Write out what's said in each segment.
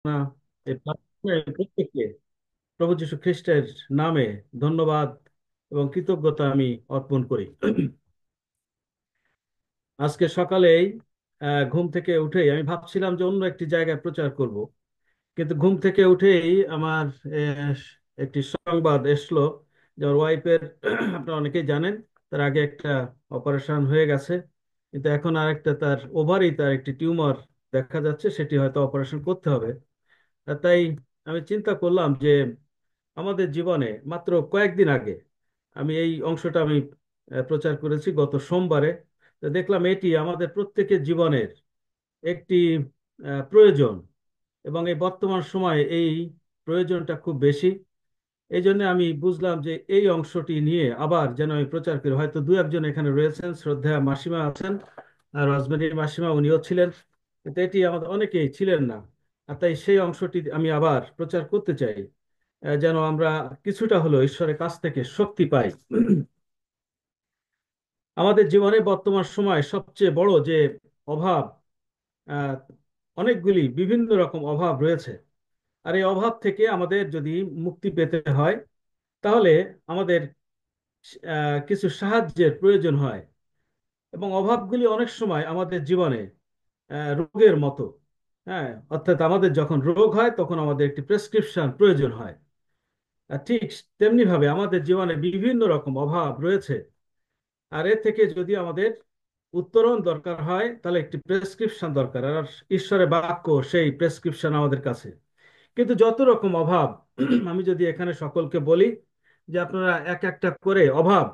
না, এই প্রার্থনায় প্রত্যেককে প্রভু যীশু খ্রিস্টের নামে ধন্যবাদ এবং কৃতজ্ঞতা আমি অর্পণ করি। আজকে সকালেই ঘুম থেকে উঠেই আমি ভাবছিলাম যে অন্য একটি জায়গায় প্রচার করব, কিন্তু ঘুম থেকে উঠেই আমার আহ, একটি সংবাদ এসলো যে আমার ওয়াইফের আপনারা অনেকেই জানেন তার আগে একটা অপারেশন হয়ে গেছে, কিন্তু এখন আরেকটা তার ওভারি তার একটি টিউমার দেখা যাচ্ছে, সেটি হয়তো অপারেশন করতে হবে। তাই আমি চিন্তা করলাম যে আমাদের জীবনে মাত্র কয়েকদিন আগে আমি এই অংশটা আমি প্রচার করেছি গত সোমবারে। তো দেখলাম এটি আমাদের প্রত্যেকের জীবনের একটি প্রয়োজন, এবং এই বর্তমান সময়ে এই প্রয়োজনটা খুব বেশি। এই জন্য আমি বুঝলাম যে এই অংশটি নিয়ে আবার যেন আমি প্রচার করি। হয়তো দু একজন এখানে রয়েছেন, শ্রদ্ধা মাসিমা আছেন, আর রজমেরির মাসিমা উনিও ছিলেন, কিন্তু এটি আমাদের অনেকেই ছিলেন না। আর তাই সেই অংশটি আমি আবার প্রচার করতে চাই, যেন আমরা কিছুটা হলেও ঈশ্বরের কাছ থেকে শক্তি পাই। আমাদের জীবনে বর্তমান সময় সবচেয়ে বড় যে অভাব, আহ, অনেকগুলি বিভিন্ন রকম অভাব রয়েছে। আর এই অভাব থেকে আমাদের যদি মুক্তি পেতে হয়, তাহলে আমাদের কিছু সাহায্যের প্রয়োজন হয়। এবং অভাবগুলি অনেক সময় আমাদের জীবনে রোগের মতো। হ্যাঁ, অর্থাৎ আমাদের যখন রোগ হয় তখন আমাদের একটি প্রেসক্রিপশন প্রয়োজন হয়। আর ঠিক তেমনি ভাবে আমাদের জীবনে বিভিন্ন রকম অভাব রয়েছে। আর এর থেকে যদি আমাদের উত্তরণ দরকার হয় তাহলে একটি প্রেসক্রিপশন দরকার, আর ঈশ্বরের বাক্য সেই প্রেসক্রিপশন আমাদের কাছে। কিন্তু যত রকম অভাব আমি যদি এখানে সকলকে বলি যে আপনারা এক একটা করে অভাব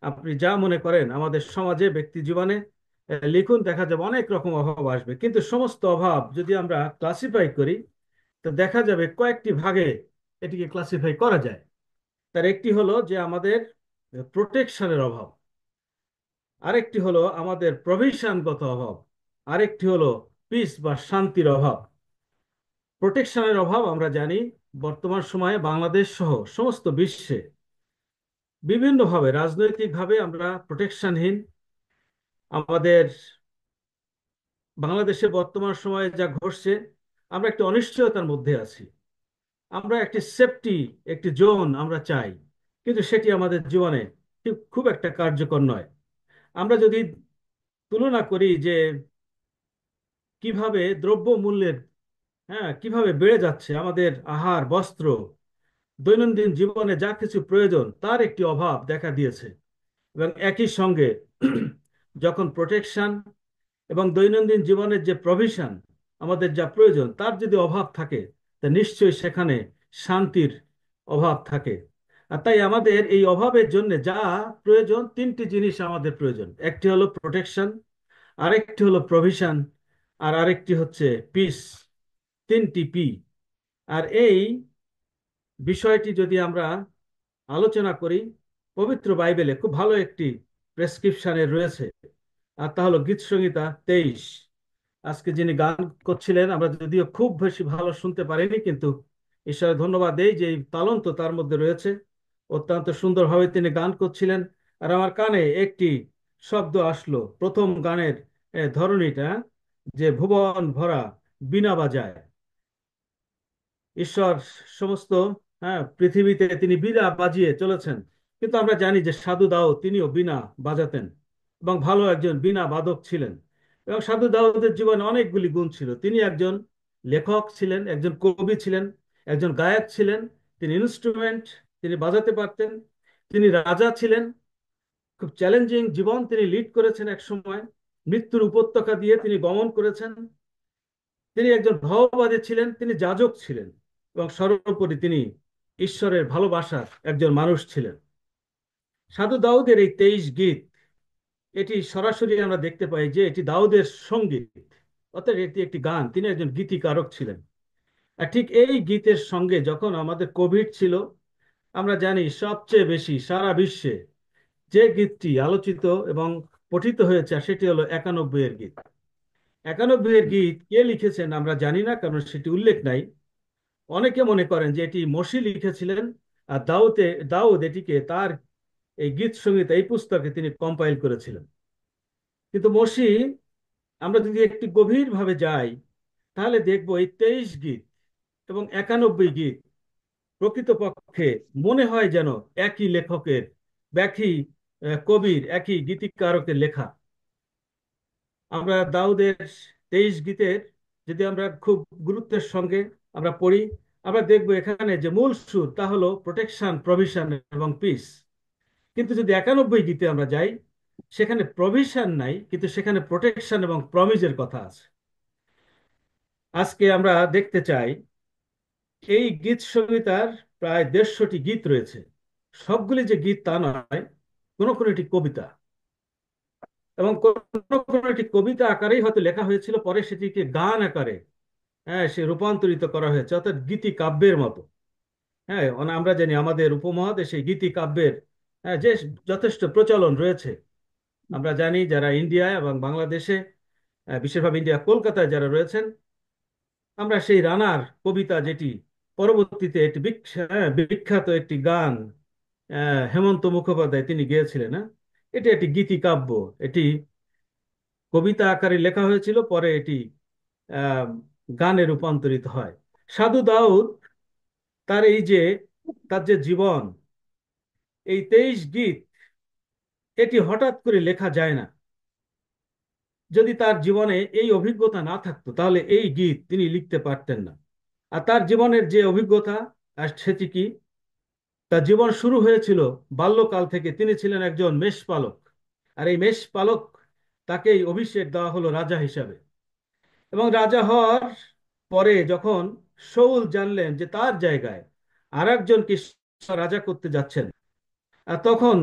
আপনি যা মনে করেন আমাদের সমাজে ব্যক্তি জীবনে লিখুন, দেখা যাবে অনেক রকম অভাব আসবে। কিন্তু সমস্ত অভাব যদি আমরা ক্লাসিফাই করি, তো দেখা যাবে কয়েকটি ভাগে এটিকে ক্লাসিফাই করা যায়। তার একটি হলো যে আমাদের প্রোটেকশনের অভাব, আরেকটি হলো আমাদের প্রভিশনগত অভাব, আরেকটি হলো পিস বা শান্তির অভাব। প্রোটেকশনের অভাব আমরা জানি বর্তমান সময়ে বাংলাদেশ সহ সমস্ত বিশ্বে বিভিন্নভাবে রাজনৈতিকভাবে আমরা প্রোটেকশনহীন। আমাদের বাংলাদেশে বর্তমান সময়ে যা ঘটছে, আমরা একটি অনিশ্চয়তার মধ্যে আছি। আমরা একটি সেফটি, একটি জোন আমরা চাই, কিন্তু সেটি আমাদের জীবনে খুব একটা কার্যকর নয়। আমরা যদি তুলনা করি যে কিভাবে দ্রব্য মূল্যের, কিভাবে বেড়ে যাচ্ছে, আমাদের আহার বস্ত্র দৈনন্দিন জীবনে যা কিছু প্রয়োজন তার একটি অভাব দেখা দিয়েছে। এবং একই সঙ্গে যখন প্রোটেকশন এবং দৈনন্দিন জীবনের যে প্রভিশন আমাদের যা প্রয়োজন তার যদি অভাব থাকে, তা নিশ্চয়ই সেখানে শান্তির অভাব থাকে। আর তাই আমাদের এই অভাবের জন্য যা প্রয়োজন, তিনটি জিনিস আমাদের প্রয়োজন। একটি হলো প্রোটেকশন, আরেকটি হলো প্রভিশন, আর আরেকটি হচ্ছে পিস। তিনটি পি। আর এই বিষয়টি যদি আমরা আলোচনা করি, পবিত্র বাইবেলে খুব ভালো একটি প্রেসক্রিপশনে রয়েছে, আর তা হলো গীত সংহিতা 23। আজকে যিনি গান করছিলেন আমরা যদিও খুব বেশি ভালো শুনতে পারিনি, কিন্তু ঈশ্বরের ধন্যবাদ দেই যে এই তালন্ত তার মধ্যে রয়েছে। অত্যন্ত সুন্দরভাবে তিনি গান করছিলেন। আর আমার কানে একটি শব্দ আসলো প্রথম গানের ধরনীটা, যে ভুবন ভরা বীণা বাজায় ঈশ্বর। সমস্ত পৃথিবীতে তিনি বীণা বাজিয়ে চলেছেন। কিন্তু আমরা জানি যে সাধু দাউদ তিনিও বীণা বাজাতেন এবং ভালো একজন বীণা বাদক ছিলেন। এবং সাধু দাউদের জীবনে অনেকগুলি গুণ ছিল। তিনি একজন লেখক ছিলেন, একজন কবি ছিলেন, একজন গায়ক ছিলেন। তিনি ইনস্ট্রুমেন্ট তিনি বাজাতে পারতেন। তিনি রাজা ছিলেন। খুব চ্যালেঞ্জিং জীবন তিনি লিড করেছেন এক সময়। মৃত্যুর উপত্যকা দিয়ে তিনি গমন করেছেন। তিনি একজন ভাওবাদী ছিলেন, তিনি যাজক ছিলেন, এবং সর্বোপরি তিনি ঈশ্বরের ভালোবাসার একজন মানুষ ছিলেন। সাধু দাউদের এই 23 গীত, এটি সরাসরি আমরা দেখতে পাই যে এটি দাউদের সঙ্গীত, অর্থাৎ এটি একটি গান। তিনি একজন গীতিকারক ছিলেন। আর ঠিক এই গীতের সঙ্গে যখন আমাদের কোভিড ছিল, আমরা জানি সবচেয়ে বেশি সারা বিশ্বে যে গীতটি আলোচিত এবং পঠিত হয়েছে সেটি হলো 91-এর গীত। 91-এর গীত কে লিখেছেন আমরা জানি না, কারণ সেটি উল্লেখ নাই। অনেকে মনে করেন যে এটি মসি লিখেছিলেন, আর দাউদ এটিকে তার এই গীত সঙ্গীত এই পুস্তকে তিনি কম্পাইল করেছিলেন। কিন্তু মসি, আমরা যদি একটু গভীরভাবে যাই তাহলে দেখবো এই 23 গীত এবং 91 গীত প্রকৃতপক্ষে মনে হয় যেন একই লেখকের, একই কবির, একই গীতিকারকের লেখা। আমরা দাউদের 23 গীতের যদি আমরা খুব গুরুত্বের সঙ্গে আমরা পড়ি, আমরা দেখব এখানে যে মূল সুর তা হলো প্রোটেকশন, প্রভিশন এবং পিস। কিন্তু যদি 91 গীতে আমরা যাই, সেখানে প্রভিশন নাই, কিন্তু সেখানে প্রোটেকশন এবং প্রমিজের কথা আছে। আজকে আমরা দেখতে চাই এই গীত সংহিতার প্রায় 150টি গীত রয়েছে। সবগুলি যে গীত তা নয়, কোনো কোনো একটি কবিতা, এবং কোনো কোনো একটি কবিতা আকারেই হয়তো লেখা হয়েছিল, পরে সেটিকে গান আকারে সে রূপান্তরিত করা হয়েছে, অর্থাৎ গীতি কাব্যের মতো। আমরা জানি আমাদের উপমহাদেশে গীতি কাব্যের যে যথেষ্ট প্রচলন রয়েছে। আমরা জানি যারা ইন্ডিয়ায় এবং বাংলাদেশে, বিশেষভাবে ইন্ডিয়া কলকাতায় যারা রয়েছেন, আমরা সেই রানার কবিতা যেটি পরবর্তীতে একটি বিখ্যাত একটি গান হেমন্ত মুখোপাধ্যায় তিনি গেয়েছিলেন। এটি একটি গীতি কাব্য। এটি কবিতা আকারে লেখা হয়েছিল, পরে এটি আহ, গানে রূপান্তরিত হয়। সাধু দাউদ তার এই যে তার যে জীবন, এই 23 গীত, এটি হঠাৎ করে লেখা যায় না। যদি তার জীবনে এই অভিজ্ঞতা না থাকতো, তাহলে এই গীত তিনি লিখতে পারতেন না। আর তার জীবনের যে অভিজ্ঞতা, আর সেটি কি, তার জীবন শুরু হয়েছিল বাল্যকাল থেকে। তিনি ছিলেন একজন মেষপালক, আর এই মেষপালক তাকেই অভিষেক দেওয়া হলো রাজা হিসাবে। এবং রাজা হওয়ার পরে যখন শৌল জানলেন যে তার জায়গায় আর একজনকে রাজা করতে যাচ্ছেন, আর তখন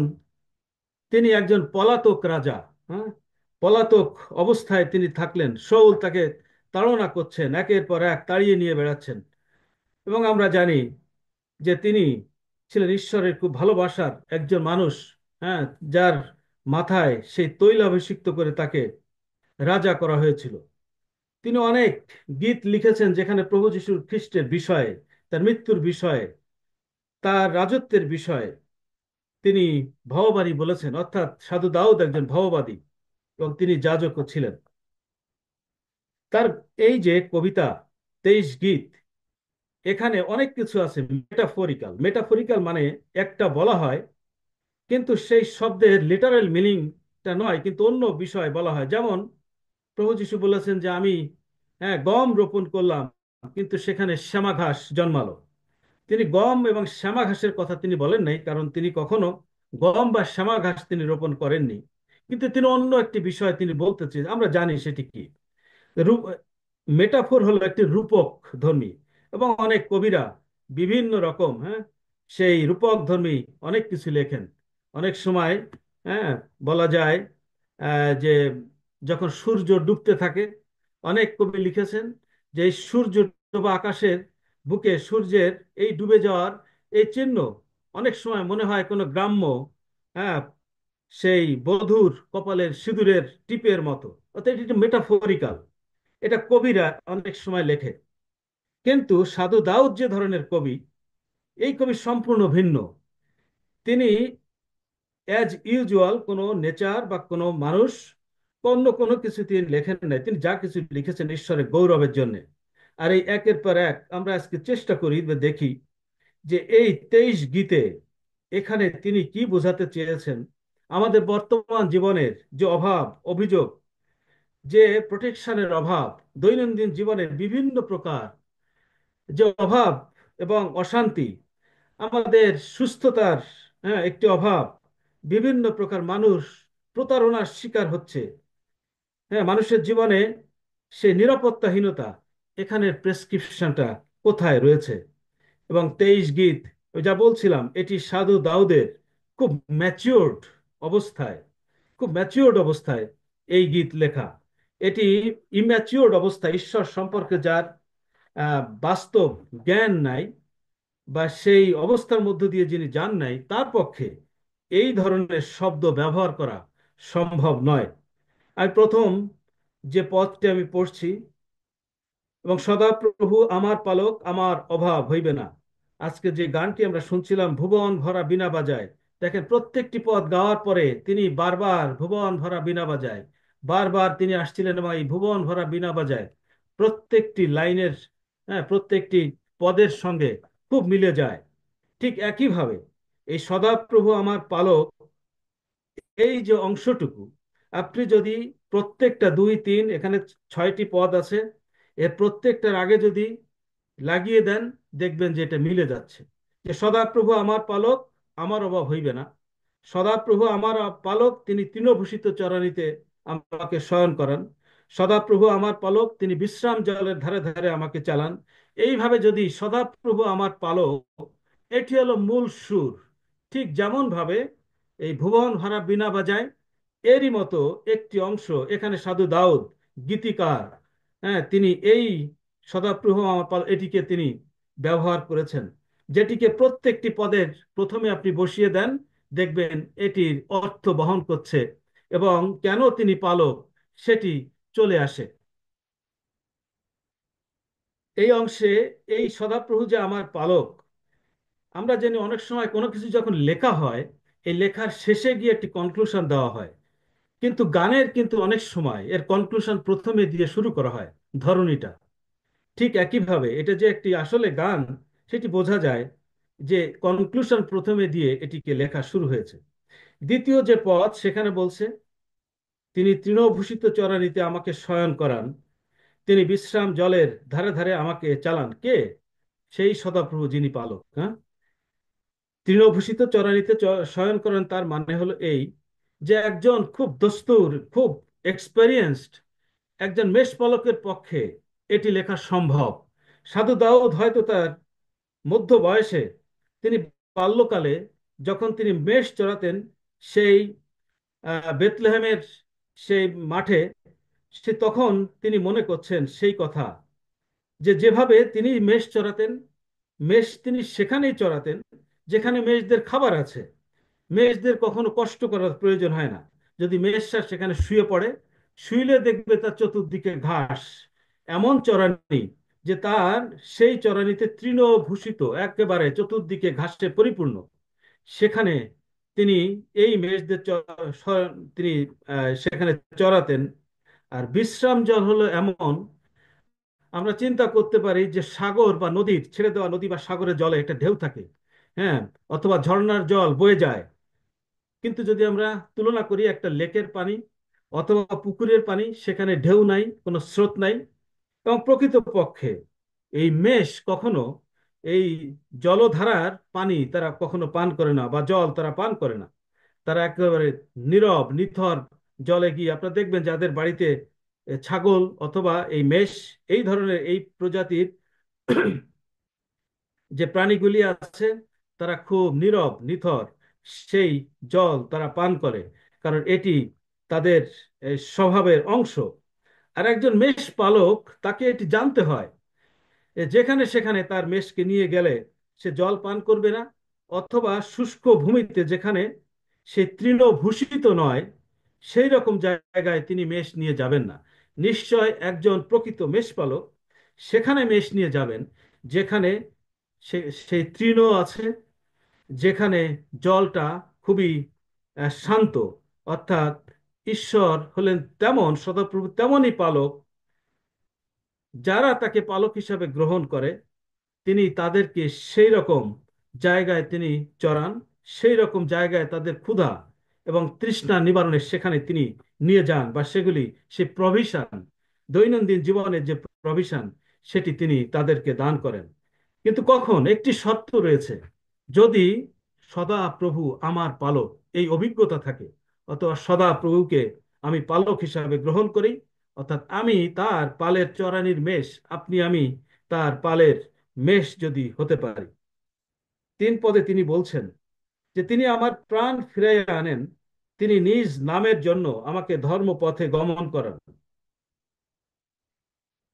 তিনি একজন পলাতক রাজা, হ্যাঁ, পলাতক অবস্থায় তিনি থাকলেন। শৌল তাকে তাড়না করছেন, একের পর এক তাড়িয়ে নিয়ে বেড়াচ্ছেন। এবং আমরা জানি যে তিনি ছিলেন ঈশ্বরের খুব ভালোবাসার একজন মানুষ, হ্যাঁ, যার মাথায় সেই তৈলাভিষিক্ত করে তাকে রাজা করা হয়েছিল। তিনি অনেক গীত লিখেছেন যেখানে প্রভু যীশু খ্রিস্টের বিষয়ে, তার মৃত্যুর বিষয়ে, তার রাজত্বের বিষয়ে তিনি ভববাণী বলেছেন। অর্থাৎ সাধু দাউদ একজন ভববাদী, এবং তিনি যাজকও ছিলেন। তার এই যে কবিতা 23 গীত, এখানে অনেক কিছু আছে মেটাফরিক্যাল। মেটাফরিক্যাল মানে একটা বলা হয়, কিন্তু সেই শব্দের লিটারাল মিনিংটা নয়, কিন্তু অন্য বিষয় বলা হয়। যেমন প্রভু যীশু বলেছেন যে আমি গম রোপণ করলাম, কিন্তু সেখানে শ্যামা ঘাস জন্মালো। তিনি গম এবং শ্যামা ঘাসের কথা তিনি বলেন নাই, কারণ তিনি কখনো গম বা শ্যামা ঘাস তিনি রোপণ করেননি। কিন্তু তিনি অন্য একটি বিষয় তিনি বলতে চেয়েছেন, আমরা জানি সেটি কি। রূপ মেটাফোর হলো একটি রূপক ধর্মী, এবং অনেক কবিরা বিভিন্ন রকম সেই রূপক ধর্মী অনেক কিছু লেখেন। অনেক সময় হ্যাঁ বলা যায় যে যখন সূর্য ডুবতে থাকে, অনেক কবি লিখেছেন যে এই সূর্য ডোবা আকাশের বুকে সূর্যের এই ডুবে যাওয়ার এই চিহ্ন অনেক সময় মনে হয় কোনো গ্রাম্য, হ্যাঁ, সেই বধূর কপালের সিঁদুরের টিপের মতো। অর্থাৎ এটি মেটাফরিক্যাল, এটা কবিরা অনেক সময় লেখে। কিন্তু সাধু দাউদ যে ধরনের কবি, এই কবি সম্পূর্ণ ভিন্ন। তিনি অ্যাজ ইউজুয়াল কোনো নেচার বা কোনো মানুষ, অন্য কোনো কিছু তিনি লেখেন নাই। তিনি যা কিছু লিখেছেন ঈশ্বরের গৌরবের জন্য। আর এই একের পর এক আমরা আজকে চেষ্টা করি বা দেখি যে এই 23 গীতে এখানে তিনি কি বোঝাতে চেয়েছেন। আমাদের বর্তমান জীবনের যে অভাব, অভিযোগ, যে প্রোটেকশনের অভাব, দৈনন্দিন জীবনের বিভিন্ন প্রকার যে অভাব এবং অশান্তি, আমাদের সুস্থতার একটি অভাব, বিভিন্ন প্রকার মানুষ প্রতারণার শিকার হচ্ছে, মানুষের জীবনে সেই নিরাপত্তাহীনতা, এখানের প্রেসক্রিপশনটা কোথায় রয়েছে। এবং 23 গীত, ওই যা বলছিলাম, এটি সাধু দাউদের খুব ম্যাচিওর্ড অবস্থায়, খুব ম্যাচিওর্ড অবস্থায় এই গীত লেখা। এটি ইম্যাচিওর্ড অবস্থায়, ঈশ্বর সম্পর্কে যার বাস্তব জ্ঞান নাই, বা সেই অবস্থার মধ্য দিয়ে যিনি যান নাই, তার পক্ষে এই ধরনের শব্দ ব্যবহার করা সম্ভব নয়। আর প্রথম যে পদটি আমি পড়ছি, এবং সদাপ্রভু আমার পালক, আমার অভাব হইবে না। আজকে যে গানটি আমরা শুনছিলাম, ভুবন ভরা বীণা বাজায়, দেখেন প্রত্যেকটি পদ গাওয়ার পরে তিনি বারবার ভুবন ভরা বীণা বাজায়, বারবার তিনি আসছিলেন এবং এই ভুবন ভরা বীণা বাজায় প্রত্যেকটি লাইনের, প্রত্যেকটি পদের সঙ্গে খুব মিলে যায়। ঠিক একইভাবে এই সদাপ্রভু আমার পালক, এই যে অংশটুকু, আপনি যদি প্রত্যেকটা দুই তিন, এখানে ছয়টি পদ আছে, এর প্রত্যেকটার আগে যদি লাগিয়ে দেন, দেখবেন যে এটা মিলে যাচ্ছে। যে সদাপ্রভু আমার পালক, আমার অভাব হইবে না। সদাপ্রভু আমার পালক, তিনি তৃণভূষিত চরানিতে আমাকে শয়ন করান। সদাপ্রভু আমার পালক, তিনি বিশ্রাম জলের ধারে ধারে আমাকে চালান। এইভাবে যদি সদাপ্রভু আমার পালক, এটি হলো মূল সুর। ঠিক যেমন ভাবে এই ভুবন ভরা বীণা বাজায়, এরই মতো একটি অংশ এখানে সাধু দাউদ গীতিকার, হ্যাঁ, তিনি এই সদাপ্রভু আমার এটিকে তিনি ব্যবহার করেছেন, যেটিকে প্রত্যেকটি পদের প্রথমে আপনি বসিয়ে দেন, দেখবেন এটির অর্থ বহন করছে এবং কেন তিনি পালক সেটি চলে আসে এই অংশে। এই সদাপ্রভু যে আমার পালক, আমরা জানি অনেক সময় কোনো কিছু যখন লেখা হয়, এই লেখার শেষে গিয়ে একটি কনক্লুশন দেওয়া হয়, কিন্তু গানের কিন্তু অনেক সময় এর কনক্লুশন প্রথমে দিয়ে শুরু করা হয়, ধরনীটা। ঠিক একইভাবে এটা যে একটি আসলে গান, সেটি বোঝা যায় যে কনক্লুশন প্রথমে দিয়ে এটিকে লেখা শুরু হয়েছে। দ্বিতীয় যে পদ সেখানে বলছে, তিনি তৃণভূষিত চরানিতে আমাকে শয়ন করান, তিনি বিশ্রাম জলের ধারে ধারে আমাকে চালান। কে? সেই সদাপ্রভু যিনি পালক। হ্যাঁ, তৃণভূষিত চরানিতে শয়ন করেন, তার মানে হলো এই যে একজন খুব দস্তুর, খুব এক্সপেরিয়েন্সড একজন মেষপালকের পক্ষে এটি লেখা সম্ভব। সাধু দাউদ হয়তো তার মধ্য বয়সে, তিনি বাল্যকালে যখন তিনি মেষ চড়াতেন, সেই বেথলেহেমের সেই মাঠে, সে তখন তিনি মনে করছেন সেই কথা, যে যেভাবে তিনি মেষ চড়াতেন, মেষ তিনি সেখানেই চড়াতেন যেখানে মেষদের খাবার আছে। মেষদের কখনো কষ্ট করার প্রয়োজন হয় না। যদি মেষরা সেখানে শুয়ে পড়ে, শুইলে দেখবে তার চতুর্দিকে ঘাস, এমন চড়ানি যে তার সেই চড়ানিতে তৃণভূষিত একেবারে চতুর্দিকে ঘাসে পরিপূর্ণ। সেখানে তিনি এই মেষদের তিনি সেখানে চড়াতেন। আর বিশ্রাম জল হলো এমন, আমরা চিন্তা করতে পারি যে সাগর বা নদীর, ছেড়ে দেওয়া নদী বা সাগরের জলে একটা ঢেউ থাকে, হ্যাঁ, অথবা ঝর্ণার জল বয়ে যায়। কিন্তু যদি আমরা তুলনা করি একটা লেকের পানি অথবা পুকুরের পানি, সেখানে ঢেউ নাই, কোনো স্রোত নাই। এবং প্রকৃতপক্ষে এই মেষ কখনো এই জলধারার পানি তারা কখনো পান করে না, বা জল তারা পান করে না। তারা একেবারে নীরব নিথর জলে গিয়ে, আপনারা দেখবেন যাদের বাড়িতে ছাগল অথবা এই মেষ, এই ধরনের এই প্রজাতির যে প্রাণীগুলি আছে, তারা খুব নীরব নিথর সেই জল তারা পান করে, কারণ এটি তাদের স্বভাবের অংশ। আর একজন মেষ পালক, তাকে এটি জানতে হয়, যেখানে সেখানে তার মেষকে নিয়ে গেলে সে জল পান করবে না, অথবা শুষ্ক ভূমিতে যেখানে সে তৃণভূষিত নয়, সেই রকম জায়গায় তিনি মেষ নিয়ে যাবেন না। নিশ্চয় একজন প্রকৃত মেষপালক সেখানে মেষ নিয়ে যাবেন যেখানে সেই তৃণ আছে, যেখানে জলটা খুবই শান্ত। অর্থাৎ ঈশ্বর হলেন তেমন, সদাপ্রভু তেমনই পালক, যারা তাকে পালক হিসাবে গ্রহণ করে তিনি তাদেরকে সেই রকম জায়গায় তিনি চড়ান, সেই রকম জায়গায় তাদের ক্ষুধা এবং তৃষ্ণা নিবারণের সেখানে তিনি নিয়ে যান, বা সেগুলি সে প্রভিশন, দৈনন্দিন জীবনের যে প্রভিশন, সেটি তিনি তাদেরকে দান করেন। কিন্তু কখন একটি শর্ত রয়েছে, যদি সদা প্রভু আমার পালক এই অভিজ্ঞতা থাকে, অথবা সদা প্রভুকে আমি পালক হিসাবে গ্রহণ করি, অর্থাৎ আমি তার পালের চরানির মেষ, আপনি আমি তার পালের মেষ যদি হতে পারি। তিন পদে তিনি বলছেন যে তিনি আমার প্রাণ ফিরাইয়া আনেন, তিনি নিজ নামের জন্য আমাকে ধর্মপথে গমন করান।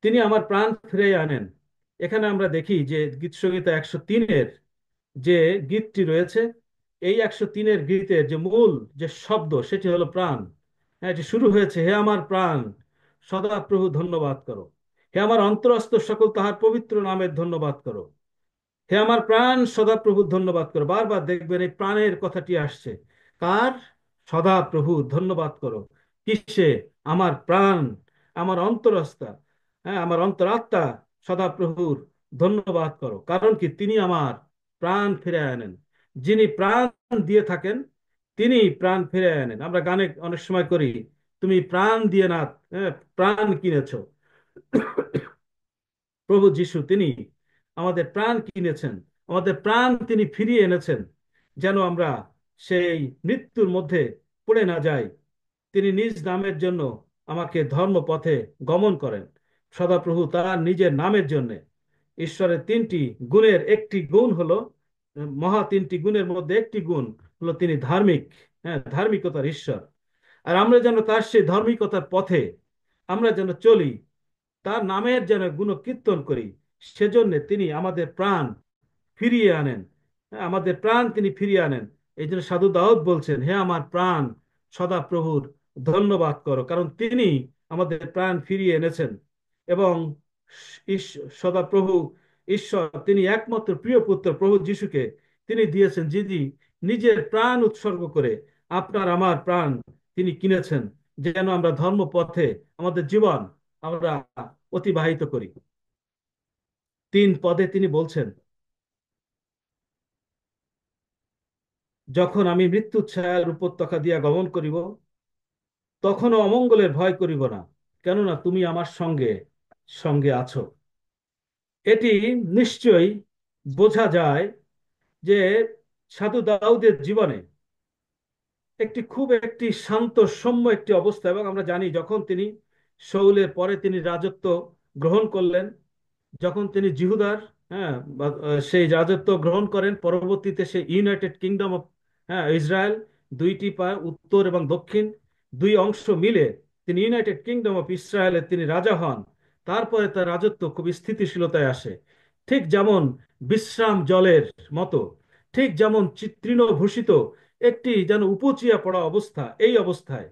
তিনি আমার প্রাণ ফিরাইয়া আনেন। এখানে আমরা দেখি যে গীতসংহিতা 103-এর যে গীতটি রয়েছে, এই 103-এর গীতের যে মূল যে শব্দ সেটি হলো প্রাণ। হ্যাঁ, এটি শুরু হয়েছে, হে আমার প্রাণ সদা প্রভু ধন্যবাদ করো, হে আমার অন্তরস্থ সকল তাহার পবিত্র নামের ধন্যবাদ করো। হে আমার প্রাণ সদাপ্রভু ধন্যবাদ করো। বারবার দেখবেন এই প্রাণের কথাটি আসছে। কার? সদাপ্রভু ধন্যবাদ করো। কিসে? আমার প্রাণ, আমার অন্তরাত্মা, হ্যাঁ, আমার অন্তরাত্মা সদাপ্রভুর ধন্যবাদ করো, কারণ কি তিনি আমার প্রাণ ফিরে আনেন। যিনি প্রাণ দিয়ে থাকেন তিনি প্রাণ ফিরে আনেন। আমরা গানে অনেক সময় করি, তুমি প্রাণ দিয়ে না, প্রাণ কিনেছো। প্রভু যিশু তিনি আমাদের প্রাণ কিনেছেন, আমাদের প্রাণ তিনি ফিরিয়ে এনেছেন, যেন আমরা সেই মৃত্যুর মধ্যে পড়ে না যাই। তিনি নিজ নামের জন্য আমাকে ধর্মপথে গমন করেন, সদাপ্রভু তার নিজের নামের জন্য। ঈশ্বরের তিনটি গুণের একটি গুণ হলো, মহা তিনটি গুণের মধ্যে একটি গুণ হলো তিনি ধার্মিক। হ্যাঁ, ধার্মিকতার ঈশ্বর। আর আমরা যেন তার সেই ধার্মিকতার পথে আমরা যেন চলি, তার নামের যেন গুণকীর্তন করি, সেজন্য তিনি আমাদের প্রাণ ফিরিয়ে আনেন। হ্যাঁ, আমাদের প্রাণ তিনি ফিরিয়ে আনেন। এই জন্য সাধু দাউদ বলছেন, হে আমার প্রাণ সদা প্রভুর ধন্যবাদ করো, কারণ তিনি আমাদের প্রাণ ফিরিয়ে এনেছেন। এবং সদা প্রভু ঈশ্বর তিনি একমাত্র প্রিয় পুত্র প্রভু যিশুকে তিনি দিয়েছেন, যিনি নিজের প্রাণ উৎসর্গ করে আপনার আমার প্রাণ তিনি কিনেছেন, যেন আমরা ধর্মপথে আমাদের জীবন আমরা অতিবাহিত করি। 3 পদে তিনি বলছেন, যখন আমি মৃত্যুর ছায়ার উপত্যকা দিয়া গমন করিব, তখনও অমঙ্গলের ভয় করিব না, কেননা তুমি আমার সঙ্গে সঙ্গে আছো। এটি নিশ্চয়ই বোঝা যায় যে সাধু দাউদের জীবনে একটি শান্ত সৌম্য একটি অবস্থা। এবং আমরা জানি যখন তিনি শৌলের পরে তিনি রাজত্ব গ্রহণ করলেন, যখন তিনি জিহুদার, হ্যাঁ, সেই রাজত্ব গ্রহণ করেন, পরবর্তীতে সেই ইউনাইটেড কিংডম অফ, হ্যাঁ, ইসরায়েল, দুইটি উত্তর এবং দক্ষিণ দুই অংশ মিলে তিনি ইউনাইটেড কিংডম অফ ইসরায়েলের তিনি রাজা হন। তারপরে তার রাজত্ব খুব স্থিতিশীলতায় আসে, ঠিক যেমন বিশ্রাম জলের মতো, ঠিক যেমন তৃণভূষিত একটি যেন উপচিয়া পড়া অবস্থা, এই অবস্থায়।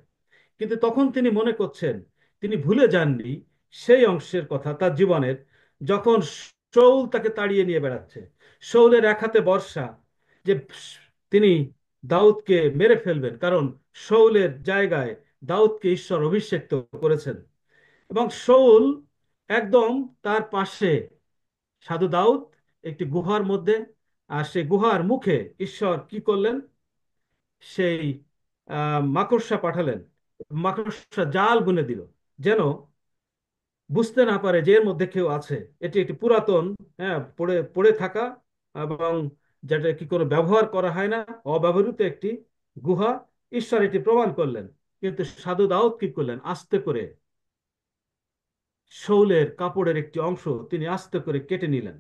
কিন্তু তখন তিনি মনে করছেন, তিনি ভুলে যাননি সেই অংশের কথা তার জীবনের, যখন শৌল তাকে তাড়িয়ে নিয়ে বেড়াচ্ছে, শৌলের এক হাতে বর্ষা, যে তিনি দাউদকে মেরে ফেলবেন, কারণ শৌলের জায়গায় দাউদকে ঈশ্বর অভিষেক্ত করেছেন। এবং শৌল একদম তার পাশে, সাধু দাউদ একটি গুহার মধ্যে, আর সেই গুহার মুখে ঈশ্বর কি করলেন, সেই মাকড়সা পাঠালেন, মাকড়সা জাল বুনে দিল, যেন বুঝতে না পারে যে এর মধ্যে কেউ আছে। এটি একটি পুরাতন, হ্যাঁ, পড়ে পড়ে থাকা এবং যেটা কি কোনো ব্যবহার করা হয় না, অব্যবহৃত একটি গুহা। ঈশ্বর এটি প্রমাণ করলেন। কিন্তু সাধু দাউদ কি করলেন, আস্তে করে শৌলের কাপড়ের একটি অংশ তিনি আস্তে করে কেটে নিলেন।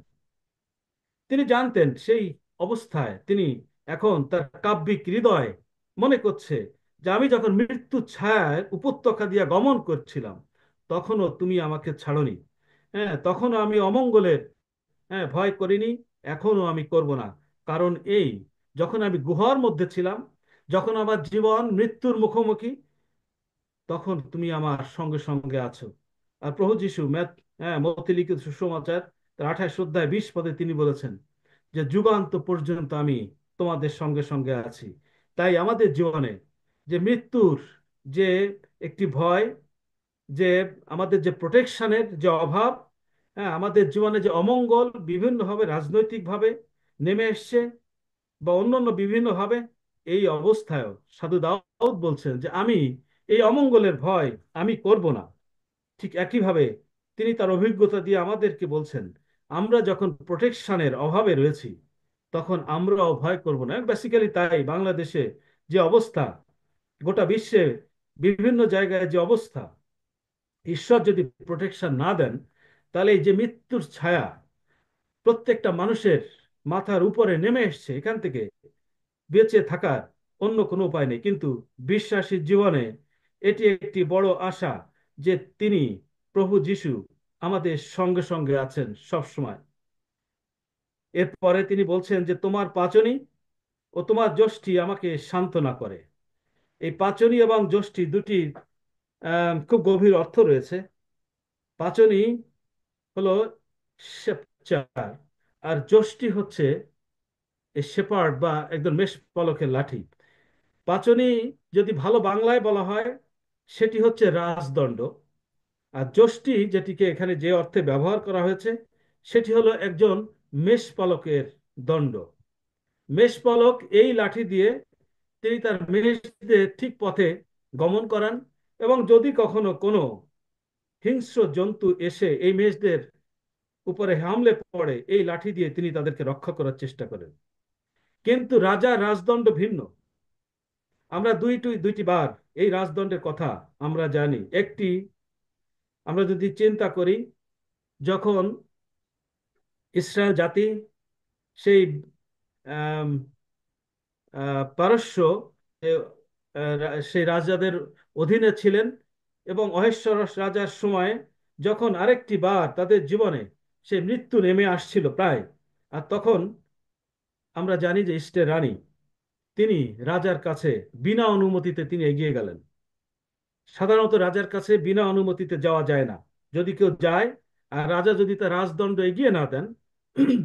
তিনি জানতেন সেই অবস্থায় তিনি এখন তার কাব্যিক হৃদয় মনে করছে যে আমি যখন মৃত্যু ছায়ার উপত্যকা দিয়ে গমন করছিলাম, তখনও তুমি আমাকে ছাড়নি। হ্যাঁ, তখনও আমি অমঙ্গলের, হ্যাঁ, ভয় করিনি, এখনো আমি করব না। কারণ এই, যখন আমি গুহার মধ্যে ছিলাম, যখন আমার জীবন মৃত্যুর মুখোমুখি, তখন তুমি আমার সঙ্গে সঙ্গে আছো। আর প্রভু যিশু মথি লিখিত সুসমাচার তার 28 অধ্যায় 20 পদে তিনি বলেছেন যে যুগান্ত পর্যন্ত আমি তোমাদের সঙ্গে সঙ্গে আছি। তাই আমাদের জীবনে যে মৃত্যুর যে একটি ভয়, যে আমাদের যে প্রোটেকশনের যে অভাব, হ্যাঁ, আমাদের জীবনে যে অমঙ্গল বিভিন্নভাবে রাজনৈতিকভাবে নেমে এসছে বা অন্যান্য বিভিন্নভাবে, এই অবস্থায়ও সাধু দাউদ বলছেন যে আমি এই অমঙ্গলের ভয় আমি করব না। ঠিক একইভাবে তিনি তার অভিজ্ঞতা দিয়ে আমাদেরকে বলছেন, আমরা যখন প্রোটেকশনের অভাবে রয়েছি, তখন আমরাও ভয় করব না। বেসিক্যালি তাই বাংলাদেশে যে অবস্থা, গোটা বিশ্বে বিভিন্ন জায়গায় যে অবস্থা, ঈশ্বর যদি প্রোটেকশন না দেন, তাহলে এই যে মৃত্যুর ছায়া প্রত্যেকটা মানুষের মাথার উপরে নেমে এসছে, এখান থেকে বেঁচে থাকার অন্য কোনো উপায় নেই। কিন্তু বিশ্বাসীর জীবনে এটি একটি বড় আশা যে তিনি, প্রভু যিশু, আমাদের সঙ্গে সঙ্গে আছেন সব সময়। এরপরে তিনি বলছেন যে তোমার পাচনি ও তোমার যষ্টি আমাকে সান্ত্বনা করে। এই পাচনি এবং যষ্টি দুটি খুব গভীর অর্থ রয়েছে। পাচনি হলো শেপচার, আর যষ্টি হচ্ছে এই শেপার্ড বা একদম মেষ পালকের লাঠি। পাচনি যদি ভালো বাংলায় বলা হয়, সেটি হচ্ছে রাজদণ্ড। আর যষ্টি যেটিকে এখানে যে অর্থে ব্যবহার করা হয়েছে, সেটি হলো একজন মেষপালকের দণ্ড। মেষপালক এই লাঠি দিয়ে তিনি তার মেষদের ঠিক পথে গমন করান, এবং যদি কখনো কোনো হিংস্র জন্তু এসে এই মেষদের উপরে হামলে পড়ে, এই লাঠি দিয়ে তিনি তাদেরকে রক্ষা করার চেষ্টা করেন। কিন্তু রাজা রাজদণ্ড ভিন্ন। আমরা দুইটি বার এই রাজদণ্ডের কথা আমরা জানি। একটি, আমরা যদি চিন্তা করি, যখন ইসরায়েল জাতি সেই আম, পারস্য এ, সেই রাজাদের অধীনে ছিলেন, এবং অহস্যরস রাজার সময় যখন আরেকটি বার তাদের জীবনে সেই মৃত্যু নেমে আসছিল প্রায়, আর তখন আমরা জানি যে ইস্টের রানী তিনি রাজার কাছে বিনা অনুমতিতে তিনি এগিয়ে গেলেন। সাধারণত রাজার কাছে বিনা অনুমতিতে যাওয়া যায় না। যদি কেউ যায় আর রাজা যদি তার রাজদণ্ড এগিয়ে না দেন,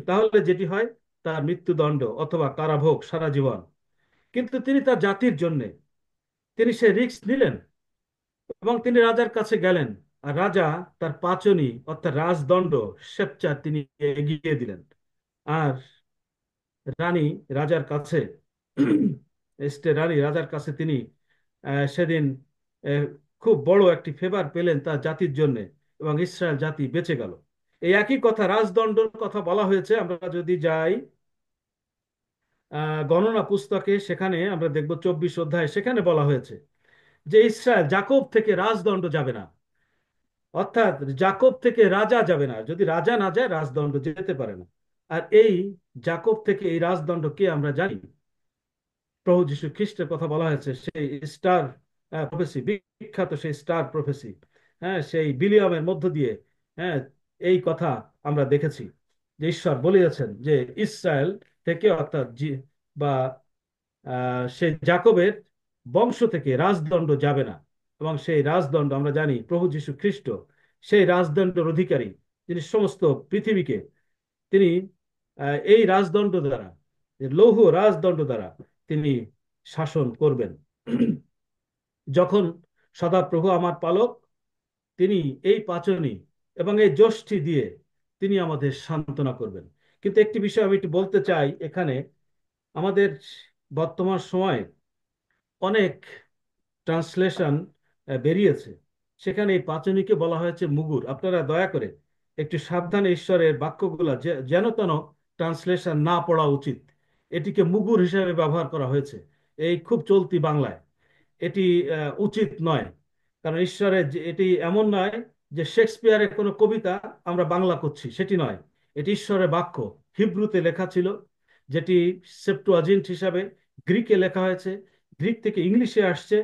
তাহলে যেটি হয় তার মৃত্যুদণ্ড অথবা কারাভোগ সারা জীবন। কিন্তু তিনি তার জাতির জন্য তিনি সে রিস্ক নিলেন, এবং তিনি রাজার কাছে গেলেন। আর রাজা তার পাচনি অর্থাৎ রাজদণ্ড সেপচার তিনি এগিয়ে দিলেন। আর রানী রাজার কাছে রানী রাজার কাছে তিনি সেদিন আহ, খুব বড় একটি ফেভার পেলেন তার জাতির জন্য, এবং ইসরায়েল জাতি বেঁচে গেল। এই একই কথা রাজদণ্ডের কথা বলা হয়েছে। আমরা যদি যাই গণনা পুস্তকে, সেখানে আমরা দেখব 24 অধ্যায়, সেখানে বলা হয়েছে যে ইসরায়েল জাকব থেকে রাজদণ্ড যাবে না। অর্থাৎ জাকব থেকে রাজা যাবে না, যদি রাজা না যায় রাজদণ্ড যেতে পারে না। আর এই জাকব থেকে এই রাজদণ্ড কে আমরা জানি, প্রভু যীশু খ্রিস্টের কথা বলা হয়েছে। সেই স্টার প্রফেসি, বিখ্যাত সেই স্টার প্রফেসি, হ্যাঁ, সেই বিলিয়ামের মধ্য দিয়ে, হ্যাঁ, এই কথা আমরা দেখেছি যে ঈশ্বর বলিয়েছেন যে ইসরায়েল থেকে অর্থাৎ বা সেই জাকবের বংশ থেকে রাজদণ্ড যাবে না। এবং সেই রাজদণ্ড আমরা জানি প্রভু যীশু খ্রিস্ট সেই রাজদণ্ডের অধিকারী, যিনি সমস্ত পৃথিবীকে তিনি এই রাজদণ্ড দ্বারা, লৌহ রাজদণ্ড দ্বারা তিনি শাসন করবেন। যখন সদাপ্রভু আমার পালক, তিনি এই পাচনি এবং এই যষ্টি দিয়ে তিনি আমাদের সান্ত্বনা করবেন। কিন্তু একটি বিষয় আমি একটু বলতে চাই এখানে, আমাদের বর্তমান সময়ে অনেক ট্রান্সলেশন বেরিয়েছে, সেখানে এই পাঁচনীকে বলা হয়েছে মুগুর। আপনারা দয়া করে একটু সাবধানে ঈশ্বরের বাক্যগুলা যেন তেন ট্রান্সলেশন না পড়া উচিত। এটিকে মুগুর হিসেবে ব্যবহার করা হয়েছে এই খুব চলতি বাংলায়। এটি উচিত নয়। কারণ ঈশ্বরের এটি এমন নয় যে শেক্সপিয়ারের কোনো কবিতা আমরা বাংলা করছি, সেটি নয়। এটি ঈশ্বরের বাক্য, হিব্রুতে লেখা ছিল, যেটি সেপ্টুয়াজিন্ট হিসাবে গ্রিকে লেখা হয়েছে, গ্রিক থেকে ইংলিশে আসছে,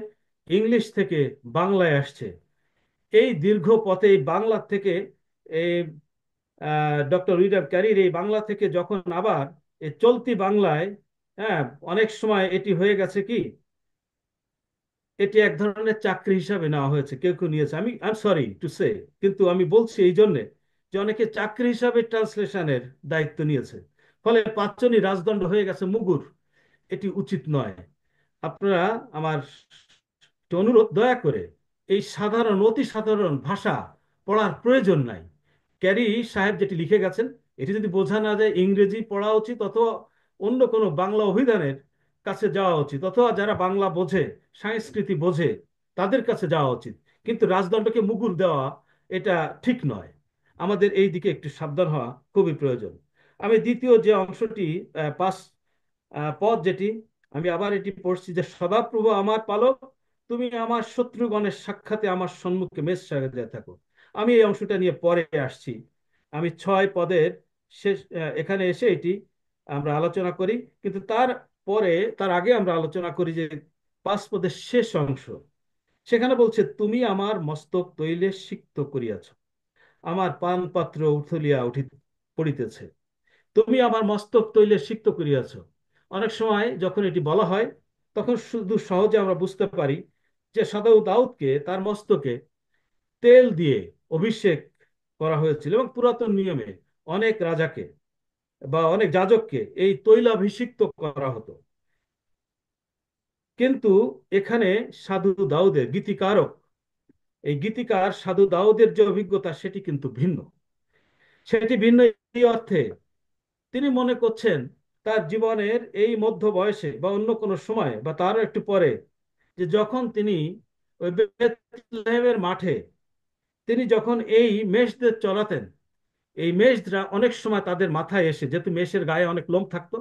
ইংলিশ থেকে বাংলায় আসছে। এই দীর্ঘ পথে এই বাংলা থেকে এই ডক্টর উইলিয়াম ক্যারির এই বাংলা থেকে যখন আবার এই চলতি বাংলায়, হ্যাঁ, অনেক সময় এটি হয়ে গেছে কি, এটি এক ধরনের চাকরি হিসাবে নেওয়া হয়েছে, কেউ কেউ নিয়েছে। I am sorry to say, কিন্তু আমি বলছি এই জন্যে যে অনেকে চাকরি হিসাবে ট্রান্সলেশনের দায়িত্ব নিয়েছে, ফলে পাঁচজনই রাজদণ্ড হয়ে গেছে মুগুর। এটি উচিত নয়। আপনারা, আমার একটি অনুরোধ, দয়া করে এই সাধারণ অতি সাধারণ ভাষা পড়ার প্রয়োজন নাই। ক্যারি সাহেব যেটি লিখে গেছেন, এটি যদি বোঝা না যায় ইংরেজি পড়া উচিত, অথবা অন্য কোনো বাংলা অভিধানের কাছে যাওয়া উচিত, অথবা যারা বাংলা বোঝে, সংস্কৃতি বোঝে, তাদের কাছে যাওয়া উচিত। কিন্তু রাজদণ্ডকে মুগুর দেওয়া এটা ঠিক নয়। আমাদের এই দিকে একটু সাবধান হওয়া খুবই প্রয়োজন। আমি দ্বিতীয় যে অংশটি, পাঁচ পদ যেটি, আমি আবার এটি পড়ছি যে সদাপ্রভু আমার পালক, তুমি আমার শত্রুগণের সাক্ষাতে আমার সম্মুখে মেষ সাজিয়ে থাকো। আমি এই অংশটা নিয়ে পরে আসছি। আমি 6 পদের শেষ এখানে এসে এটি আমরা আলোচনা করি। কিন্তু তার আগে আমরা আলোচনা করি যে 5 পদের শেষ অংশ। সেখানে বলছে, তুমি আমার মস্তক তৈলে সিক্ত করিয়াছ, আমার পান পাত্র উথলিয়া পড়িতেছে। তুমি আমার মস্তক তৈলে সিক্ত করিয়াছ। অনেক সময় যখন এটি বলা হয়, তখন শুধু সহজে আমরা বুঝতে পারি যে সদাউ দাউদকে তার মস্তকে তেল দিয়ে অভিষেক করা হয়েছিল, এবং পুরাতন নিয়মে অনেক রাজাকে বা অনেক যাজককে এই তৈলাভিষিক্ত করা হতো। কিন্তু এখানে সাধু দাউদের গীতিকারক, এই গীতিকার সাধু দাউদের যে অভিজ্ঞতা সেটি কিন্তু ভিন্ন। সেটি ভিন্ন এই অর্থে তিনি মনে করছেন তার জীবনের এই মধ্য বয়সে বা অন্য কোনো সময় বা তারও একটু পরে, যে যখন তিনি ওই বেথলেহেমের মাঠে তিনি যখন এই মেষদের চড়াতেন, এই মেষরা অনেক সময় তাদের মাথায় এসে, যেহেতু মেষের গায়ে অনেক লোম থাকতো,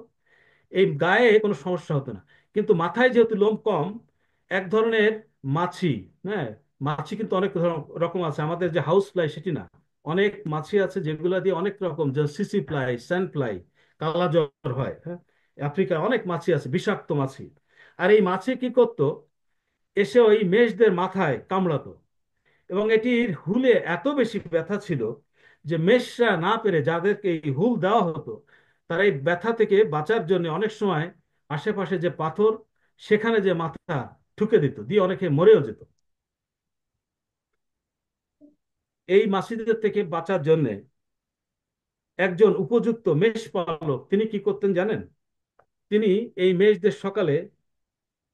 এই গায়ে কোনো সমস্যা হতো না, কিন্তু মাথায় যেহেতু লোম কম, এক ধরনের মাছি, হ্যাঁ, মাছি কিন্তু অনেক রকম আছে, আমাদের যে হাউস ফ্লাই সেটি না, অনেক মাছি আছে যেগুলো দিয়ে অনেক রকম, যে সিসি ফ্লাই, স্যান্ড ফ্লাই, কালা জ্বর হয়, হ্যাঁ, আফ্রিকায় অনেক মাছি আছে, বিষাক্ত মাছি। আর এই মাছি কি করতো, এসে ওই মেষদের মাথায় কামড়াতো, এবং এটির হুলে এত বেশি ব্যথা ছিল যে মেষরা না পেরে, যাদেরকে এই হুল দেওয়া হতো, তারা এই ব্যথা থেকে বাঁচার জন্য অনেক সময় আশেপাশে যে পাথর, সেখানে যে মাথা ঠুকে দিত, দিয়ে অনেকে মরেও যেত। এই মাছিদের থেকে বাঁচার জন্য একজন উপযুক্ত মেষ পালক তিনি কি করতেন জানেন? তিনি এই মেষদের সকালে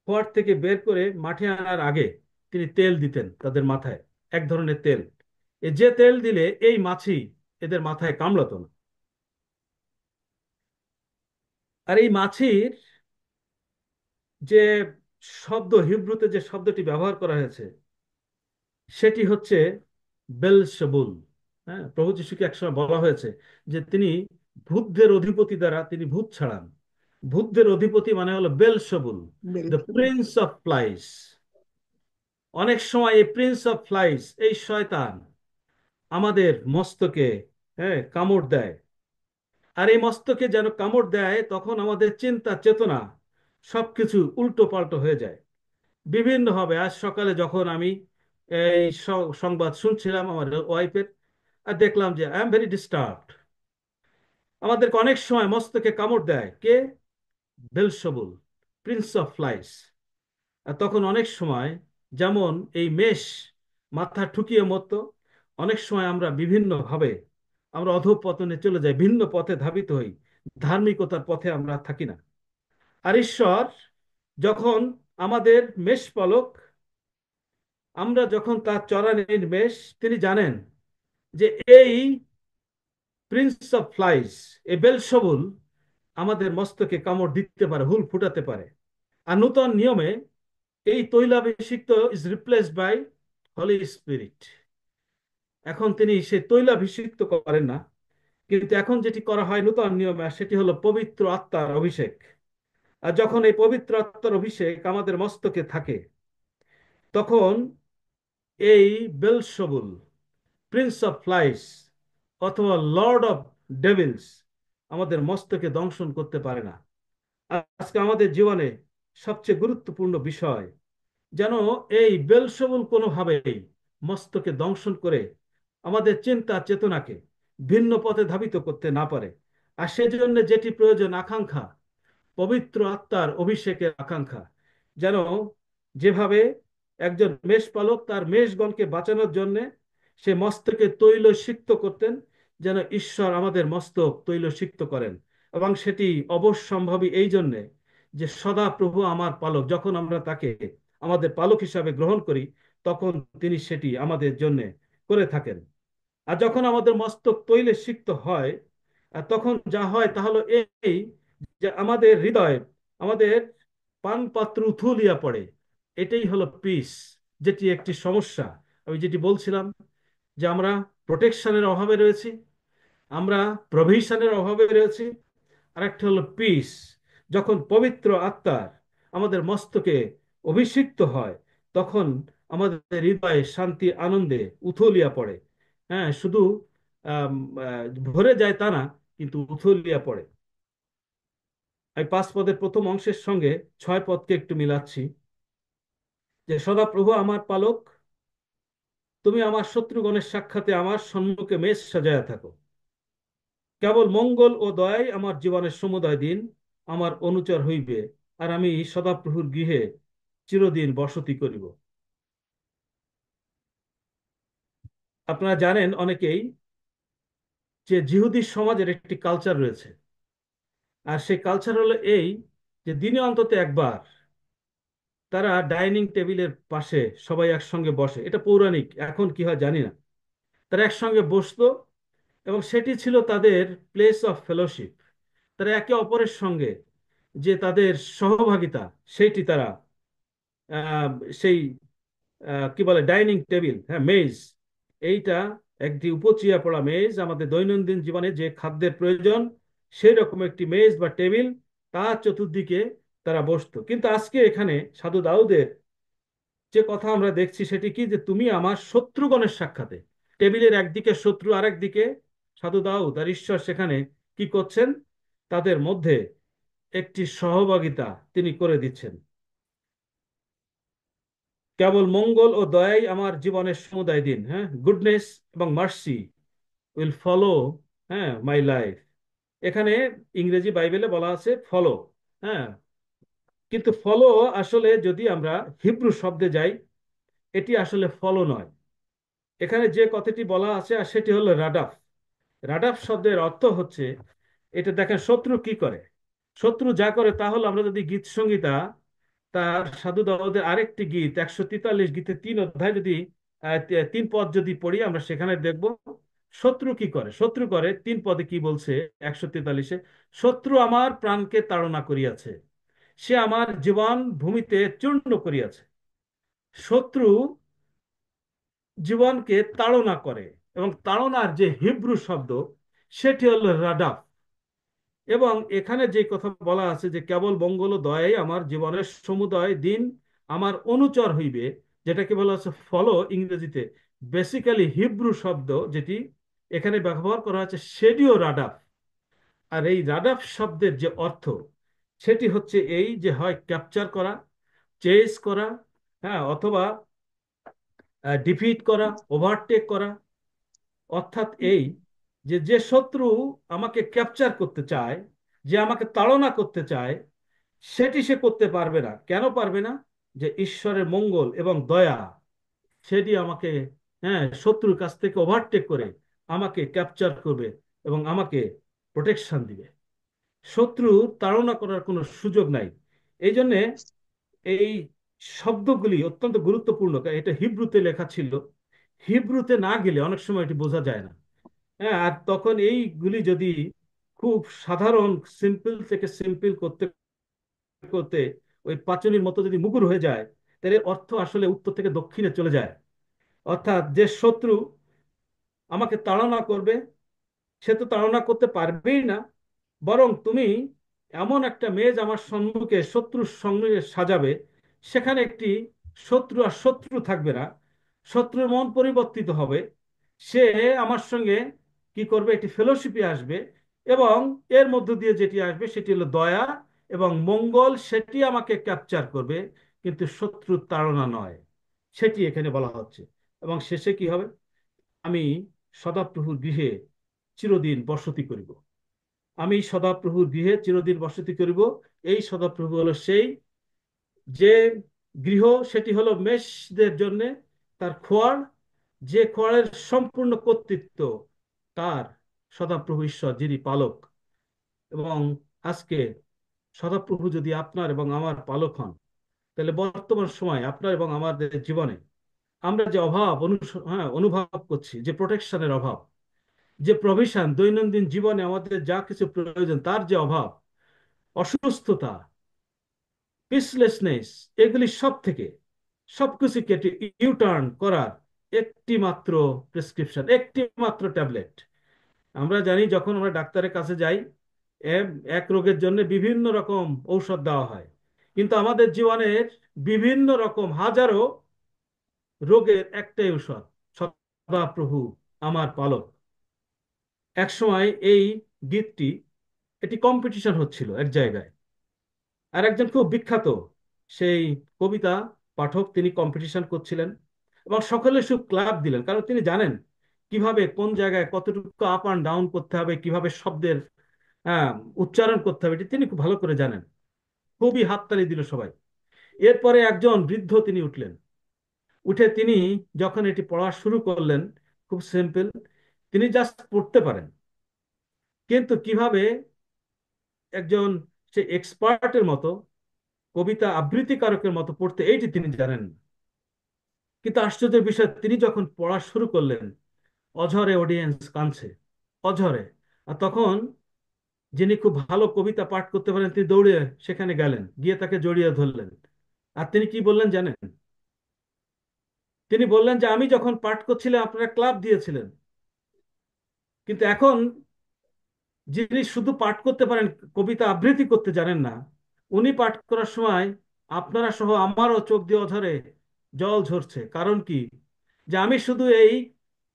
খোয়ার থেকে বের করে মাঠে আনার আগে তিনি তেল দিতেন তাদের মাথায়, এক ধরনের তেল, যে তেল দিলে এই মাছি এদের মাথায় কামড়াতো না। আর এই মাছির যে শব্দ, হিব্রুতে যে শব্দটি ব্যবহার করা হয়েছে, সেটি হচ্ছে বেলসেবুল। হ্যাঁ, প্রভু যিশুকে একসময় বলা হয়েছে যে তিনি ভূতদের অধিপতি দ্বারা তিনি ভূত ছাড়ান। ভূতদের অধিপতি মানে হলো Beelzebul, the Beelzebul. Prince of flies. অনেক সময় এই প্রিন্স অফ ফ্লাইস, এই শয়তান, আমাদের মস্তকে, হ্যাঁ, কামড় দেয়। আর এই মস্তকে যেন কামড় দেয়, তখন আমাদের চিন্তা চেতনা সবকিছু উল্টো পাল্টো হয়ে যায় বিভিন্ন হবে। আজ সকালে যখন আমি এই সংবাদ শুনছিলাম আমার ওয়াইফের, আর দেখলাম যে আই এম ভেরি ডিস্টার্বড। আমাদেরকে অনেক সময় মস্তকে কামড় দেয় কে? বেলসবুল, প্রিন্স অফ ফ্লাইস। আর তখন অনেক সময়, যেমন এই মেষ মাথা ঠুকিয়ে মতো, অনেক সময় আমরা বিভিন্ন ভাবে আমরা অধঃপতনে চলে যাই, ভিন্ন পথে ধাবিত হই, ধার্মিকতার পথে আমরা থাকি না। আর ঈশ্বর যখন আমাদের মেষপালক, আমরা যখন তার চড়ানির মেষ, তিনি জানেন যে এই প্রিন্স অফ ফ্লাইস, এই বেলসবুল আমাদের মস্তকে কামড় দিতে পারে, হুল ফুটাতে পারে। আর নূতন নিয়মে এই তৈলাভিষিক্ত is replaced by Holy Spirit. এখন তিনি সে তৈলাভিষিক্ত করেন না, কিন্তু এখন যেটি করা হয় নূতন নিয়মে, সেটি হলো পবিত্র আত্মার অভিষেক। আর যখন এই পবিত্র আত্মার অভিষেক আমাদের মস্তকে থাকে, তখন এই বেলসবুল, প্রিন্স অফ ফ্লাইস অথবা লর্ড অফ ডেভিলস আমাদের মস্তকে দংশন করতে পারে না। আজকে আমাদের জীবনে সবচেয়ে গুরুত্বপূর্ণ বিষয়, যেন এই বেলসবুল কোনোভাবেই মস্তকে দংশন করে আমাদের চিন্তা চেতনাকে ভিন্ন পথে ধাবিত করতে না পারে। আর সেজন্য যেটি প্রয়োজন, আকাঙ্ক্ষা, পবিত্র আত্মার অভিষেকের আকাঙ্ক্ষা। যেন যেভাবে একজন মেষপালক তার মেষগণকে বাঁচানোর জন্য সে মস্তকে তৈল সিক্ত করতেন, যেন ঈশ্বর আমাদের মস্তক তৈল সিক্ত করেন। এবং সেটি অবশ্যম্ভাবী এই জন্যে যে সদা প্রভু আমার পালক, যখন আমরা তাকে আমাদের পালক হিসাবে গ্রহণ করি, তখন তিনি সেটি আমাদের জন্য করে থাকেন। আর যখন আমাদের মস্তক তৈলে সিক্ত হয়, আর তখন যা হয় তা হলো এই, যে আমাদের হৃদয়, আমাদের পান পাত্র উথুলিয়া পড়ে। এটাই হলো পিস, যেটি একটি সমস্যা। আমি যেটি বলছিলাম যে আমরা প্রোটেকশনের অভাবে রয়েছি, আমরা প্রভিশনের অভাবে রয়েছি। আর একটা হলো পিস। যখন পবিত্র আত্মার আমাদের মস্তকে অভিষিক্ত হয়, তখন আমাদের হৃদয়ে শান্তি আনন্দে উথলিয়া পড়ে। হ্যাঁ, শুধু আম, ভরে যায় তা না, কিন্তু উথলিয়া পড়ে। আমি 5 পদের প্রথম অংশের সঙ্গে 6 পদকে একটু মিলাচ্ছি, যে সদা প্রভু আমার পালক, তুমি আমার শত্রুগণের সাক্ষাতে আমার সম্মুখে মেষ সাজায়া থাকো। কেবল মঙ্গল ও দয়াই আমার জীবনের সমুদয় দিন আমার অনুচর হইবে, আর আমি সদাপ্রভুর গৃহে চিরদিন বসতি করিব। আপনারা জানেন অনেকেই যে জিহুদি সমাজের একটি কালচার রয়েছে। আর সেই কালচার হলো এই, যে দিনে অন্তত একবার তারা ডাইনিং টেবিলের পাশে সবাই একসঙ্গে বসে। এটা পৌরাণিক, এখন কি হয় জানি না। তারা একসঙ্গে বসতো এবং সেটি ছিল তাদের প্লেস অফ ফেলোশিপ। তারা একে অপরের সঙ্গে যে তাদের সহভাগিতা, সেইটি তারা আহ, সেই কি বলে ডাইনিং টেবিল, হ্যাঁ, মেজ, এইটা একটি উপচিয়া পড়া মেজ, আমাদের দৈনন্দিন জীবনে যে খাদ্যের প্রয়োজন সেই রকম একটি মেজ বা টেবিল, তার চতুর্দিকে তারা বসতো। কিন্তু আজকে এখানে সাধু দাউদের যে কথা আমরা দেখছি সেটি কি, যে তুমি আমার শত্রুগণের সাক্ষাতে, টেবিলের একদিকে শত্রু, আরেক দিকে সাধু দাউদ আর ঈশ্বর সেখানে কি করছেন, তাদের মধ্যে একটি সহভাগিতা তিনি করে দিচ্ছেন। কেবল মঙ্গল ও দয়াই আমার জীবনের সমুদায় দিন, হ্যাঁ, গুডনেস এবং মার্সি উইল ফলো, হ্যাঁ, মাই লাইফ। এখানে ইংরেজি বাইবেলে বলা আছে ফলো, হ্যাঁ, কিন্তু ফলো আসলে যদি আমরা হিব্রু শব্দে যাই, এটি আসলে ফলো নয়। এখানে যে কথাটি বলা আছে আর সেটি হলো রাডাফ। রাডাফ শব্দের অর্থ হচ্ছে, এটা দেখেন শত্রু কি করে। শত্রু যা করে তা হলো, আমরা যদি গীত সংহিতা তার সাধু দাউদের আরেকটি গীত 143 গীতে 3 অধ্যায় যদি 3 পদ যদি পড়ি, আমরা সেখানে দেখব শত্রু কি করে। শত্রু করে 3 পদে কি বলছে, 143-এ, শত্রু আমার প্রাণকে তাড়না করিয়াছে, সে আমার জীবন ভূমিতে চূর্ণ করিয়াছে। শত্রু জীবনকে তাড়না করে, এবং তাড়নার যে হিব্রু শব্দ সেটি হলো রাডাফ। এবং এখানে যে কথা বলা আছে যে কেবল মঙ্গল ও দয়াই আমার জীবনের সমুদয় দিন আমার অনুচর হইবে, যেটাকে বলা হচ্ছে ফলো ইংরেজিতে, বেসিক্যালি হিব্রু শব্দ যেটি এখানে ব্যবহার করা হচ্ছে সেটিও রাডাফ। আর এই রাডাফ শব্দের যে অর্থ সেটি হচ্ছে এই যে হয় ক্যাপচার করা, চেস করা, হ্যাঁ, অথবা ডিফিট করা, ওভারটেক করা। অর্থাৎ এই যে যে শত্রু আমাকে ক্যাপচার করতে চায়, যে আমাকে তাড়না করতে চায়, সেটি সে করতে পারবে না। কেন পারবে না? যে ঈশ্বরের মঙ্গল এবং দয়া সেটি আমাকে, হ্যাঁ, শত্রুর কাছ থেকে ওভারটেক করে আমাকে ক্যাপচার করবে এবং আমাকে প্রোটেকশন দিবে। শত্রু তাড়না করার কোনো সুযোগ নাই। এই জন্যে এই শব্দগুলি অত্যন্ত গুরুত্বপূর্ণ, কারণ এটা হিব্রুতে লেখা ছিল। হিব্রুতে না গেলে অনেক সময় এটি বোঝা যায় না। হ্যাঁ, আর তখন এইগুলি যদি খুব সাধারণ সিম্পল থেকে সিম্পল করতে করতে ওই পাঁচনির মতো যদি মুগুর হয়ে যায়, তাহলে এর অর্থ আসলে উত্তর থেকে দক্ষিণে চলে যায়। অর্থাৎ যে শত্রু আমাকে তাড়না করবে, সে তো তাড়না করতে পারবেই না, বরং তুমি এমন একটা মেজ আমার সম্মুখে শত্রুর সঙ্গে সাজাবে, সেখানে একটি শত্রু আর শত্রু থাকবে না, শত্রুর মন পরিবর্তিত হবে। সে আমার সঙ্গে কি করবে, একটি ফেলোশিপে আসবে, এবং এর মধ্য দিয়ে যেটি আসবে সেটি হলো দয়া এবং মঙ্গল, সেটি আমাকে ক্যাপচার করবে, কিন্তু শত্রুর তাড়না নয়। সেটি এখানে বলা হচ্ছে। এবং শেষে কি হবে, আমি সদাপ্রভুর গৃহে চিরদিন বসতি করিব। আমি সদাপ্রভুর গৃহে চিরদিন বসতি করিব। এই সদাপ্রভু হলো সেই যে গৃহ, সেটি হলো মেষদের জন্য তার খোয়ার, যে খোয়ারের সম্পূর্ণ কর্তৃত্ব তার সদাপ্রভু ঈশ্বর, যিনি পালক। এবং আজকে সদাপ্রভু যদি আপনার এবং আমার পালক হন, তাহলে বর্তমান সময় আপনার এবং আমাদের জীবনে আমরা যে অভাব অনুভব করছি, যে প্রোটেকশনের অভাব, যে প্রভিশন, দৈনন্দিন জীবনে আমাদের যা কিছু প্রয়োজন তার যে অভাব, অসুস্থতা, পিসলেসনেস, এগুলি সব থেকে সবকিছু কেটে ইউটার্ন করার একটি মাত্র প্রেসক্রিপশন, একটি মাত্র ট্যাবলেট। আমরা জানি যখন আমরা ডাক্তারের কাছে যাই, এক রোগের জন্য বিভিন্ন রকম ঔষধ দেওয়া হয়, কিন্তু আমাদের জীবনের বিভিন্ন রকম হাজারো রোগের একটাই ঔষধ, সদাপ্রভু আমার পালক। এক সময় এই গীতটি, এটি কম্পিটিশন হচ্ছিল এক জায়গায়, আর একজন খুব বিখ্যাত সেই কবিতা পাঠক তিনি কম্পিটিশন করছিলেন, এবং সকলে খুব ক্লাব দিলেন, কারণ তিনি জানেন কিভাবে কোন জায়গায় কতটুকু আপ অ্যান্ড ডাউন করতে হবে, কিভাবে শব্দের হ্যাঁ উচ্চারণ করতে হবে, এটি তিনি খুব ভালো করে জানেন। খুবই হাততালি দিল সবাই। এরপরে একজন বৃদ্ধ তিনি উঠলেন, উঠে তিনি যখন এটি পড়া শুরু করলেন, খুব সিম্পল, তিনি জাস্ট পড়তে পারেন, কিন্তু কিভাবে একজন সে এক্সপার্টের মতো, কবিতা আবৃত্তিকারকের মতো পড়তে, এইটি তিনি জানেন না। কিন্তু আশ্চর্যের বিষয়, তিনি যখন পড়া শুরু করলেন, অঝরে অডিয়েন্স কাঁদছে। অঝরে। আর তখন যিনি খুব ভালো কবিতা পাঠ করতে পারেন তিনি দৌড়ে সেখানে গেলেন, গিয়ে তাকে জড়িয়ে ধরলেন। আর তিনি কি বললেন জানেন? তিনি বললেন যে আমি যখন পাঠ করছিলাম আপনারা ক্লাব দিয়েছিলেন, কিন্তু এখন যিনি শুধু পাঠ করতে পারেন, কবিতা আবৃত্তি করতে জানেন না, উনি পাঠ করার সময় আপনারা সহ আমারও চোখ দিয়ে অঝরে জল ঝরছে। কারণ কি? যে আমি শুধু এই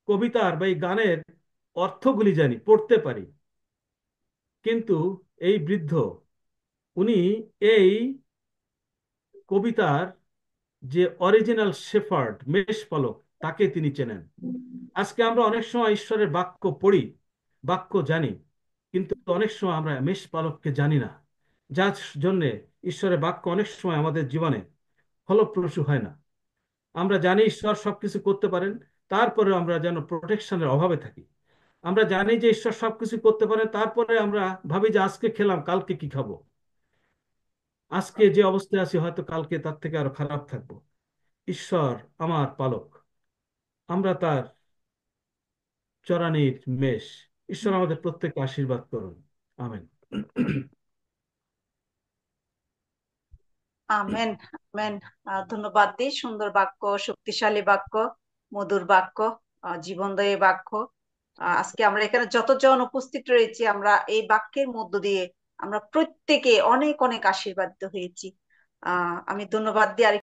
কবিতার বা এই গানের অর্থগুলি জানি, পড়তে পারি, কিন্তু এই বৃদ্ধ, উনি এই কবিতার যে অরিজিনাল শেফার্ড, মেষপালক, তাকে তিনি চেনেন। আজকে আমরা অনেক সময় ঈশ্বরের বাক্য পড়ি, বাক্য জানি, কিন্তু অনেক সময় আমরা মেষপালককে জানি না, যার জন্যে ঈশ্বরের বাক্য অনেক সময় আমাদের জীবনে ফলপ্রসূ হয় না। আমরা জানি ঈশ্বর সবকিছু করতে পারেন, তারপরে আমরা যেন প্রোটেকশনের অভাবে থাকি। আমরা জানি যে ঈশ্বর সবকিছু করতে পারেন, তারপরে আমরা ভাবি যে আজকে খেলাম, কালকে কি খাবো, আজকে যে অবস্থায় আছি হয়তো কালকে তার থেকে আরো খারাপ থাকবো। ঈশ্বর আমার পালক, আমরা তার চরানির মেষ। ঈশ্বর আমাদের প্রত্যেককে আশীর্বাদ করুন। আমেন। আমেন। আমেন। ধন্যবাদ দিই, সুন্দর বাক্য, শক্তিশালী বাক্য, মধুর বাক্য, জীবনদায়ী বাক্য। আজকে আমরা এখানে যতজন উপস্থিত রয়েছি, আমরা এই বাক্যের মধ্য দিয়ে আমরা প্রত্যেকে অনেক অনেক আশীর্বাদিত হয়েছি। আমি ধন্যবাদ দিই